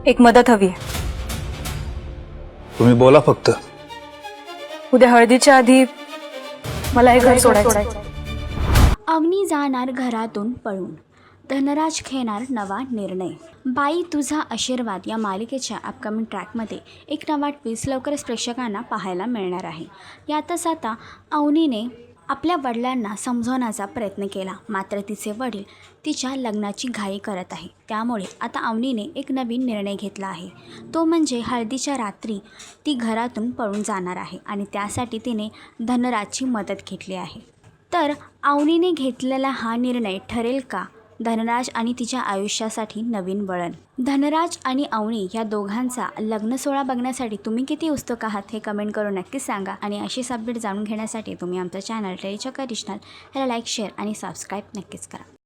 एक मदत हवी आहे. तुम्ही बोला फक्त. उद्या हळदीच्या आधी मला हे घर सोडायचं. अवनी जाणार घरातून पळून, धनराज घेणार नवा निर्णय. बाई तुझा आशीर्वाद या मालिकेच्या अपकमिंग ट्रॅकमध्ये एक नवा ट्विस्ट लवकरच प्रेक्षकांना पाहायला मिळणार आहे. यातच आता अवनीने आपल्या वडिलांना समजवण्याचा प्रयत्न केला, मात्र तिचे वडील तिच्या लग्नाची घाई करत आहे. त्यामुळे आता अवनीने एक नवीन निर्णय घेतला आहे. तो म्हणजे हळदीच्या रात्री ती घरातून पळून जाणार आहे आणि त्यासाठी तिने धनराजची मदत घेतली आहे. तर अवनीने घेतलेला हा निर्णय ठरेल का धनराज आणि तिच्या आयुष्यासाठी नवीन वळण? धनराज आणि अवनी या दोघांचा लग्न सोहळा बघण्यासाठी तुम्ही किती उत्सुक आहात हे कमेंट करून नक्कीच सांगा. आणि अशीच अपडेट जाणून घेण्यासाठी तुम्ही आमचा चॅनल टेलीचक्कर रिजनल ह्याला लाईक, शेअर आणि सबस्क्राईब नक्कीच करा.